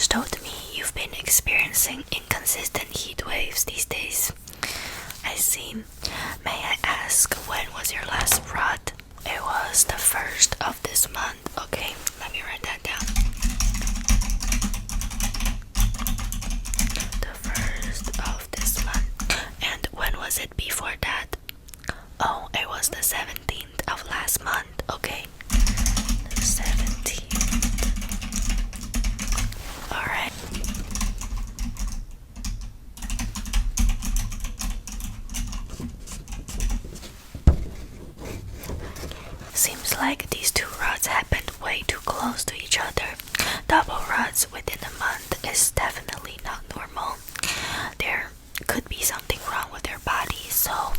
just told me you've been experiencing inconsistent heat waves these days. I see. May I ask, when was your last rut? It was the 1st of this month. Okay, let me write that down. The 1st of this month. And when was it before that? Oh, it was the 17th of last month. Okay, the 17th. Alright. Seems like these two rods happened way too close to each other. Double rods within a month is definitely not normal. There could be something wrong with your body, so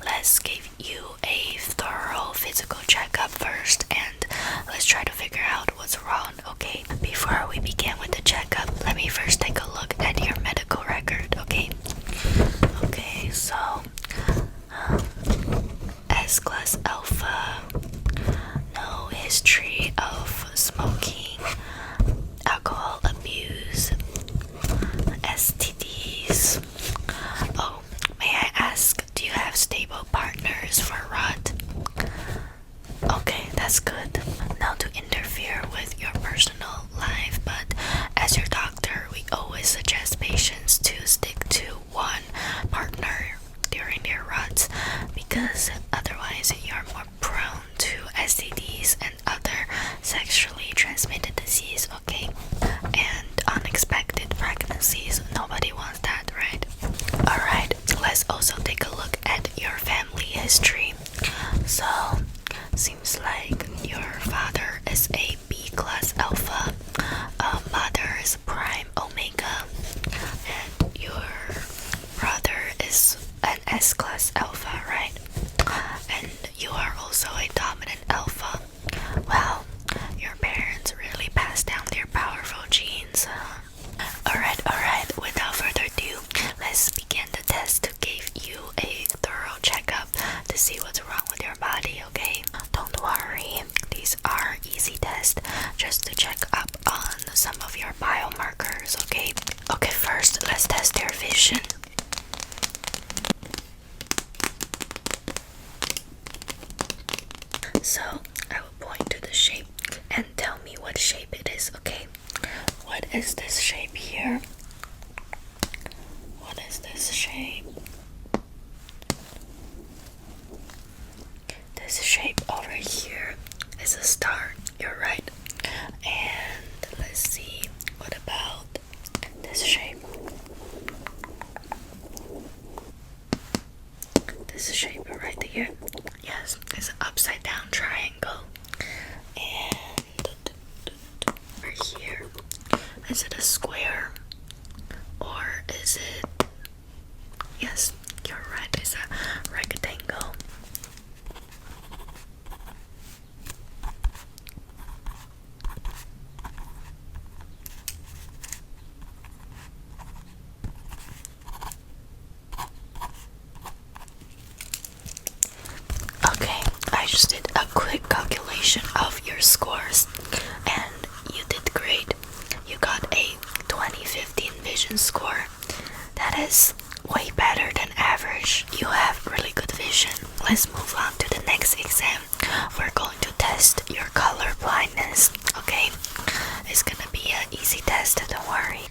let's give you a thorough physical checkup first and let's try to figure out what's wrong, okay? Before we begin with the checkup, let me first take a look at your medical record, okay? Okay, so S-class alpha, no history of smoking, alcohol abuse, STDs. Oh, may I ask, do you have stable partners for rot? Okay, that's good. Not to interfere with your personal life, but as your doctor, we always suggest patients to stick to one partner during their ruts because otherwise you're more prone to STDs and other sexually transmitted disease, okay? And unexpected pregnancies, nobody wants that, right? Alright, let's also take a look at your family history. So, seems like your father is a B-class alpha, mother is prime omega, and your brother is an S-class alpha, right? And you are also a dominant alpha. Well, your parents really passed down their powerful genes. Alright, without further ado, let's begin the test to give you a thorough checkup to see what's wrong with your body, okay? Don't worry, these are easy tests just to check up on some of your biomarkers, okay? Okay, first, let's test your vision. So, I will point to the shape and tell me what shape it is, okay? What is this shape here? What is this shape? This shape over here is a star, you're right. And let's see, what about this shape? This shape right here, yes, it's an upside down triangle. And over here, is it a square or is it, yes, you're right, it's a rectangle. Okay, I just did a quick calculation of your scores and you did great. You got a 2015 vision score. That is way better than average. You have really good vision. Let's move on to the next exam. We're going to test your color blindness, okay? It's gonna be an easy test, don't worry.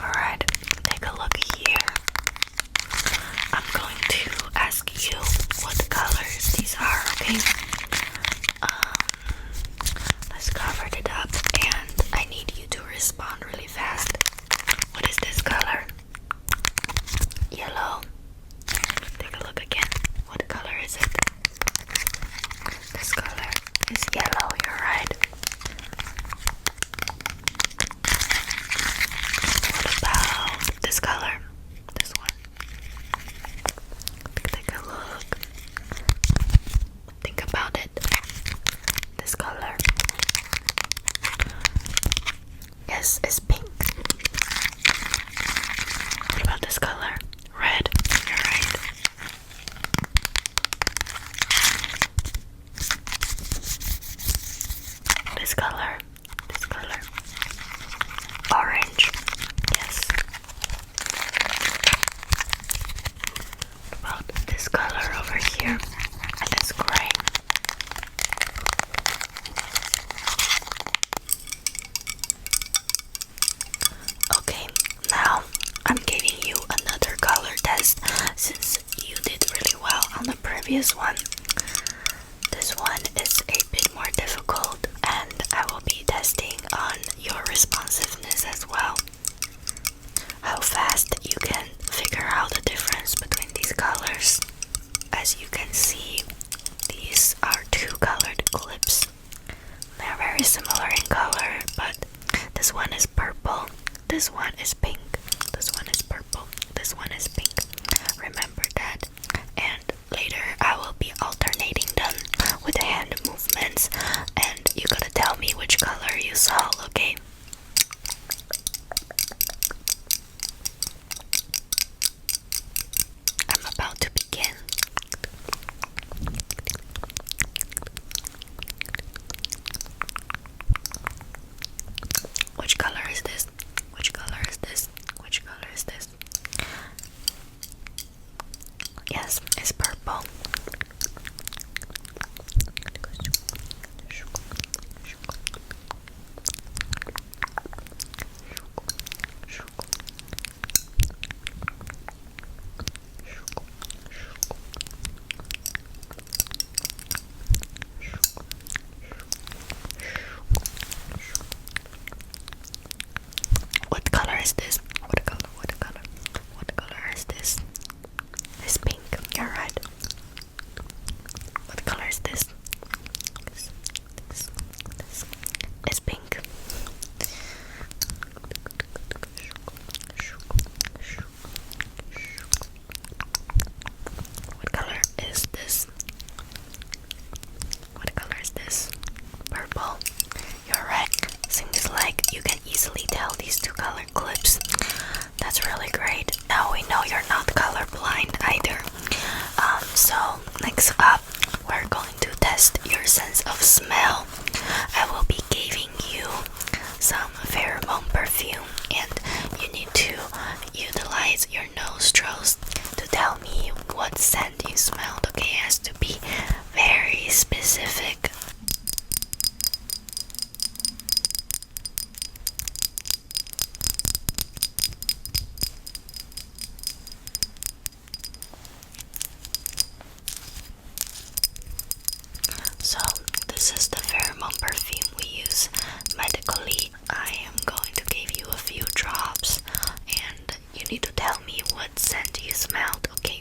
Alright, take a look here. I'm going to ask you what colors these are, okay? Let's cover it up and I need you to respond really fast. What is this color? Yellow. Take a look again. What color is it? This color is yellow, you're right. What about this color? This one. Take a look. Think about it. This color. Yes, it's pink. What about this color? Red. You're right. here. That's great. Okay, now I'm giving you another color test since you did really well on the previous one. This one is a bit more difficult, and I will be testing on your responsiveness as well. How fast you can figure out the difference between these colors. As you can see, these are two colored clips. They're very similar in color, but this one is purple, this one is pink, this one is purple, this one is pink. Remember that. And later I will be alternating them with hand movements, and you gotta tell me which color you saw, okay? I'm about to begin. Which color is this? Which color is this? Which color is this? Yes, it's purple. What color is this? What color? What color? What color is this? It's pink. You're right. What color is this? This. It's pink. What color is this? What color is this? Purple. You're right. Seems like you can easily tell these two color clips. That's really great. Now we know you're not colorblind either. So next up, we're going to test your sense of smell. I will be giving you some pheromone perfume, and you need to utilize your nostrils to tell me what scent you smelled. Okay, it has to be very specific. So this is the pheromone perfume we use medically. I am going to give you a few drops, and you need to tell me what scent you smelled, okay?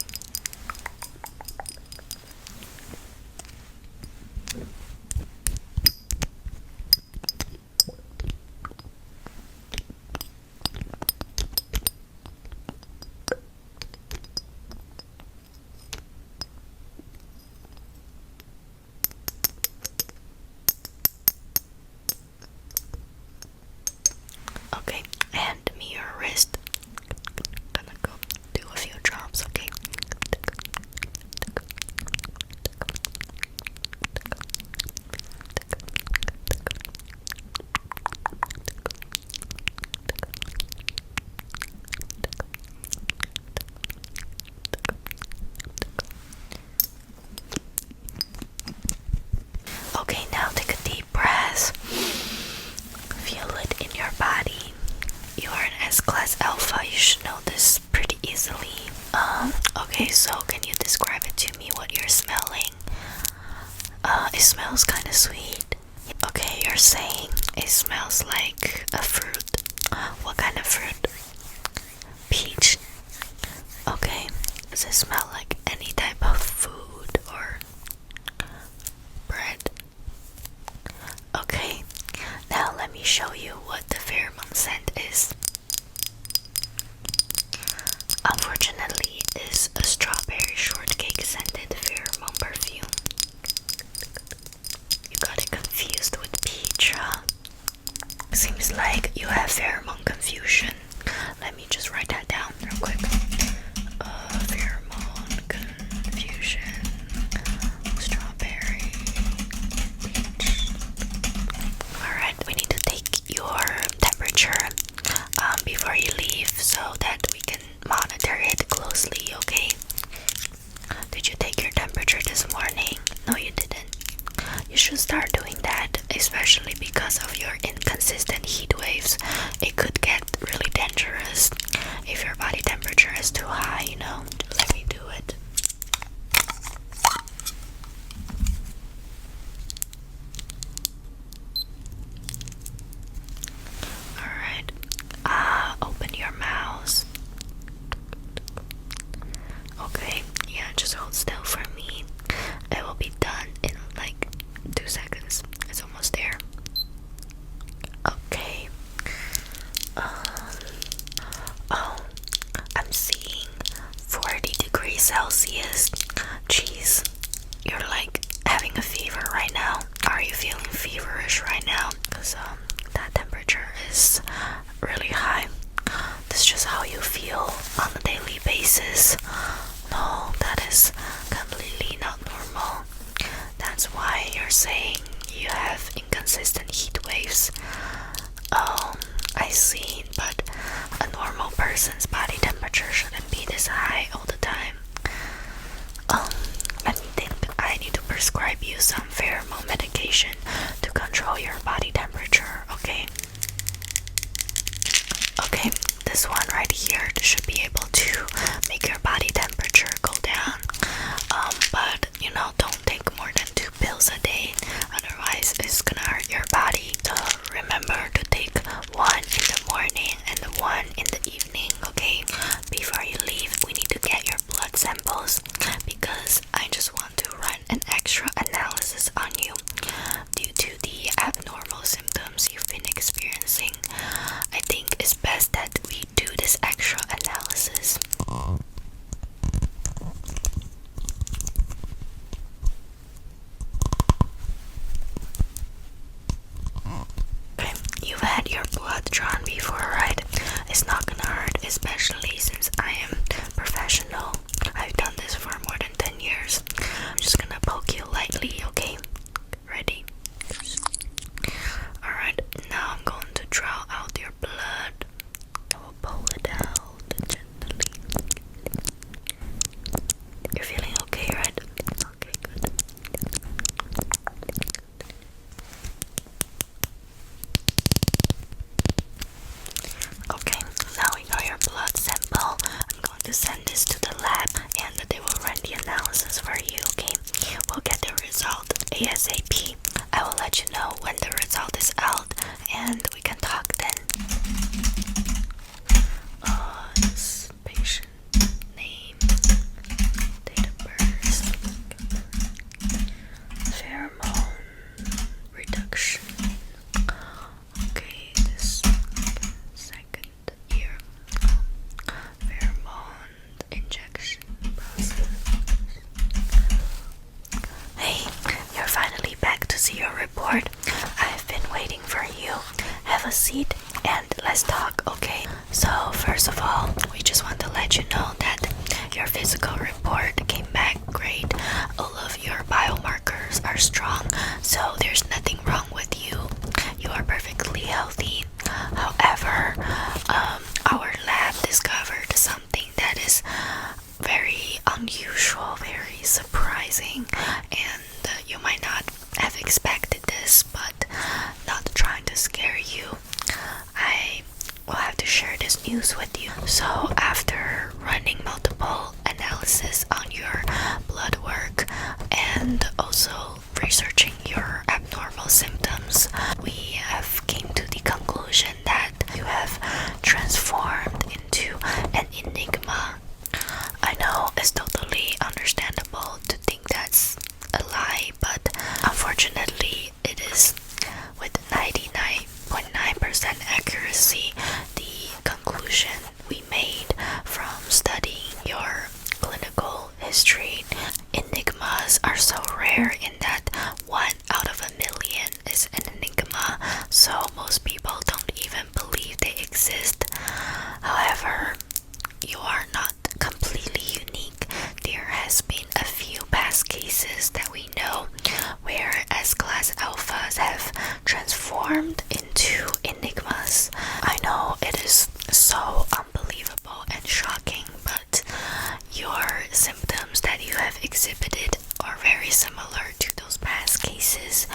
Okay, hand me your wrist. Gonna go do a few drops, okay? Okay, now take a deep breath. Feel it in your body. You are an S-class alpha. You should know this pretty easily. Okay, so can you describe it to me what you're smelling? It smells kind of sweet. Okay, you're saying it smells like a fruit. What kind of fruit? Peach. Okay, does it smell like any type of food or bread? Okay, now let me show you what the pheromone scent is. Unfortunately, it's a strawberry shortcake scented pheromone perfume. You got it confused with peach, huh? Seems like you have pheromone confusion. Let me just write that down real quick. Pheromone confusion. Strawberry. Peach. Alright, we need to take your Jeez, you're like having a fever right now. Are you feeling feverish right now? Because that temperature is really high. That's just how you feel on a daily basis. No, that is completely not normal. That's why you're saying you have inconsistent heat waves. Oh, I see, but a normal person's body temperature shouldn't be this high all the time. I think I need to prescribe you some pheromone medication to control your body temperature, okay? Okay, this one right here should be able to make your body temperature go down. But you know, don't take more than 2 pills a day, otherwise it's gonna hurt your body. So remember to take one in the morning and one in the evening, okay? Before you leave, we need to get your blood samples because I just want to run an extra analysis on you due to the abnormal symptoms you've been experiencing. I think it's best that we do this extra analysis. Okay, you've had your blood drawn before, right? It's not gonna hurt, especially since I am professional. I've done this for more than 10 years. I'm just gonna poke you lightly, okay? Ready? Alright, now I'm going to draw out your blood. I will pull it out gently. You're feeling okay, right? Okay, good. Okay, now we got your blood sample. I'm going to send this to the lab and they will run the analysis for you, okay? We'll get the result ASAP. I will let you know when the result is out and we can talk then. This patient name, date of birth, pheromone reduction. Okay, this second year pheromone injection process. Hey, you're finally back to see your report. I've been waiting for you. Have a seat and let's talk, okay? So first of all, we just want to let you know that your physical report came back great. All of your biomarkers are strong, so there's nothing wrong with you. You are perfectly healthy. However, our lab discovered something that is very unusual, very surprising, and you might not have expected this, but not trying to scare you, I will have to share this news with you. So after running multiple analysis on your blood work and also researching your abnormal symptoms, we have came to the conclusion that you have transformed into an enigma. I know it's totally understandable to think that's a lie, but unfortunately it is. With 99.9% accuracy, the conclusion we made from studying your clinical history. Enigmas are so rare in that 1 out of a million is an enigma, so most people don't even believe they exist. However, you are not completely unique. There has been a few past cases that we know where S-class alphas have transformed into enigmas. I know it is so unbelievable and shocking, but your symptoms that you have exhibited are very similar to those past cases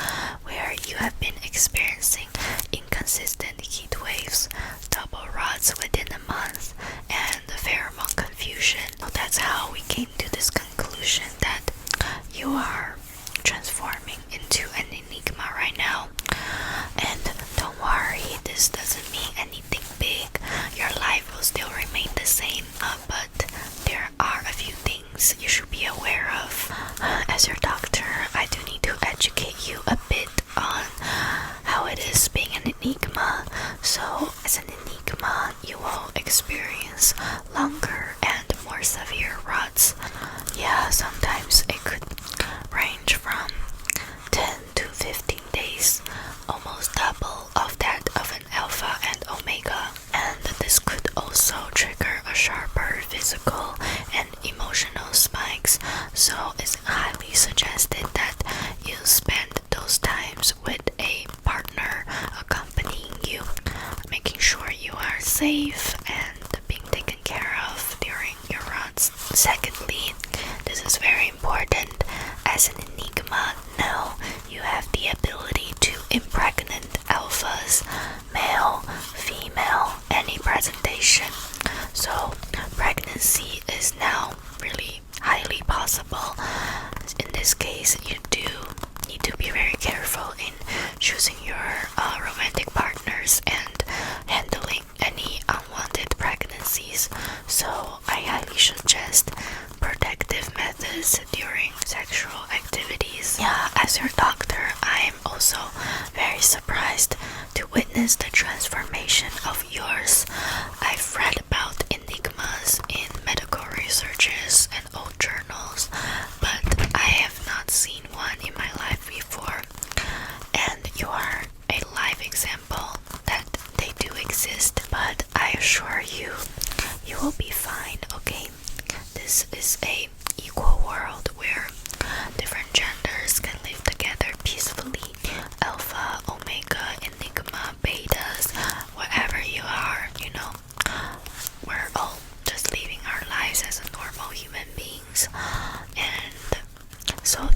where you have been experiencing inconsistent heat waves, double rods within a month, and the pheromone confusion. So that's how we came to this conclusion that you are transforming into an enigma right now. And don't worry, this doesn't mean anything big. Your life will still remain the same, but there are a few things you should be aware of. As your doctor, I do need to educate you a bit on how it is being an enigma. So as an enigma, you will experience longer and more severe rods. Yeah, sometimes now, it's highly suggested that you spend those times with a partner accompanying you, making sure you are safe and being taken care of during your runs. Secondly, this is very important. As an Enigma, now you have the ability to impregnate alphas, male, female, any presentation. So pregnancy is now really highly possible. In this case, you do need to be very careful in choosing your romantic partners and handling any unwanted pregnancies. So I highly suggest protective methods during sexual activities. Yeah, as your doctor, I am also very surprised to witness the transformation of yours. I've read about enigmas in medical researches and old journals, but I have not seen one in my life before. And you are a live example that they do exist, but I assure you, you will be fine, okay? This is a equal world where different genders can live together peacefully. Alpha, Omega, Enigma, Betas, whatever you are, you know, we're all just living our lives as a normal human beings. And so